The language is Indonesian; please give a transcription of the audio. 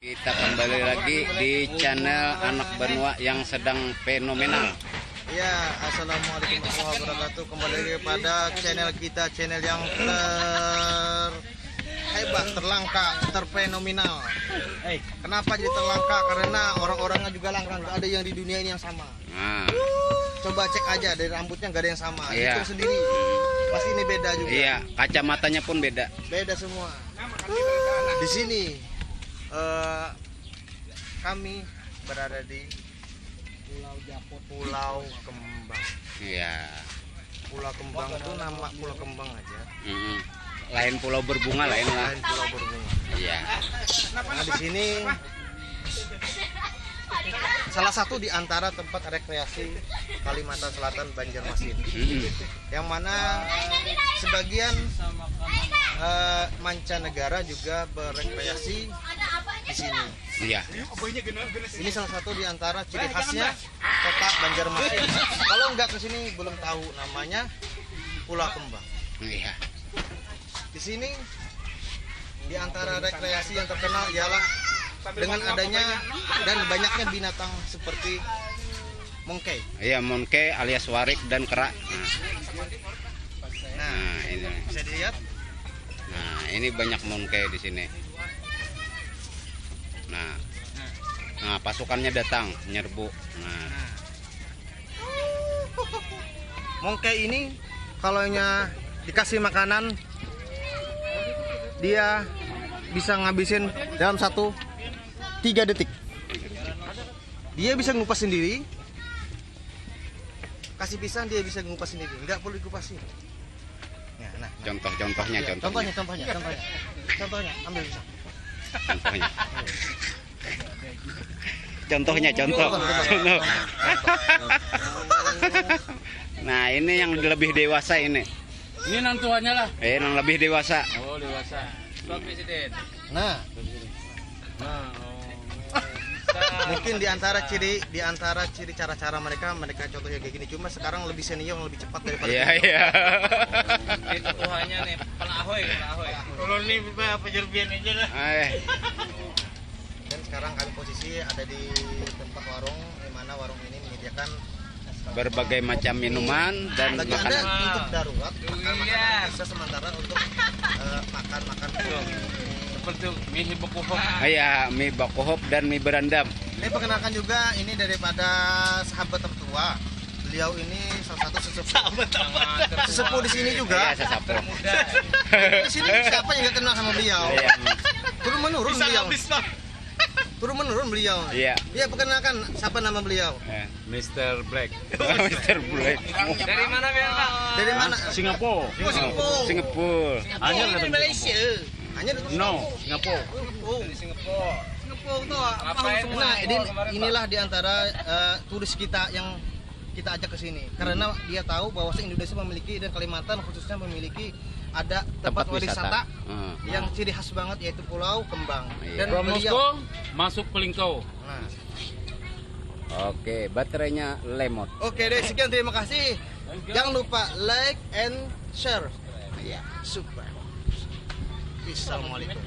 Kita kembali lagi di channel Anak Benua yang sedang fenomenal. Ya, assalamualaikum warahmatullahi wabarakatuh. Kembali lagi kepada channel kita, channel yang terhebat, terlangka, terfenomenal. Kenapa jadi terlangka? Karena orang-orangnya juga langka, nggak ada yang di dunia ini yang sama. Nah, Coba cek aja, dari rambutnya nggak ada yang sama. Iya. Hitung sendiri, pasti ini beda juga. iya, kacamatanya pun beda. Beda semua. Di sini kami berada di Pulau Kembang. Iya. Pulau Kembang itu nama Pulau Kembang aja. Lain pulau berbunga lain lah. Lain pulau berbunga. Iya. Nah, di sini salah satu di antara tempat rekreasi Kalimantan Selatan, Banjarmasin. Yang mana sebagian mancanegara juga berekreasi di sini. Iya. Ini salah satu di antara ciri khasnya kota Banjarmasin. Kalau nggak ke sini belum tahu namanya Pulau Kembang. Iya. Di sini di antara rekreasi yang terkenal ialah dengan adanya dan banyaknya binatang seperti mongkei. Iya, monke alias warik dan kera. Nah, Ini. bisa dilihat. Nah, ini banyak monke di sini. Nah, pasukannya datang menyerbu. Nah, Mongkei ini kalau dikasih makanan dia bisa ngabisin dalam 3 detik. Dia bisa ngupas sendiri. Kasih pisang dia bisa ngupas sendiri, nggak perlu dikupasin. Nah. contohnya. Contohnya, ambil pisang. Contoh. Nah, ini yang lebih dewasa ini. Ini nang tuanya lah. Yang lebih dewasa. Oh, dewasa. Pak Presiden. Nah, mungkin di antara ciri cara-cara mereka contohnya kayak gini. Cuma sekarang lebih senior, lebih cepat daripada Iya. Ini tuanya nih, Pak Ahoy. Kalau ini pejerbian aja lah. Dan sekarang kami posisi ada di tempat warung, di mana warung ini menyediakan Berbagai macam minuman dan bagi Anda makanan. untuk darurat, makan Iya. makanan bisa sementara untuk makan Seperti mie bakuhop. Iya, mie bakohop dan mie berandam. Ini perkenalkan juga ini daripada sahabat tertua. Beliau ini salah satu sesepuh di sini juga. Iya, sesapo. Di sini siapa yang nggak kenal sama beliau? Iya. Turun menurun beliau. Iya. Iya, perkenalkan siapa nama beliau? Mr. Black. Mr. Black. Dari mana biar Pak? Dari mana? Singapura. Oh, Singapura. Singapura. Hanya Ini Malaysia. Hanya di Singapura. Singapura tuh apa semua. Nah, inilah di antara turis kita yang kita ajak ke sini karena dia tahu bahwa Indonesia memiliki dan Kalimantan khususnya memiliki ada tempat wisata yang ciri khas banget yaitu Pulau Kembang. Iya. Dan From beliau Moskow masuk Pelingkau. Nah, Oke, baterainya lemot. oke deh, sekian, terima kasih. Jangan lupa like and share. Iya. Super. Assalamualaikum.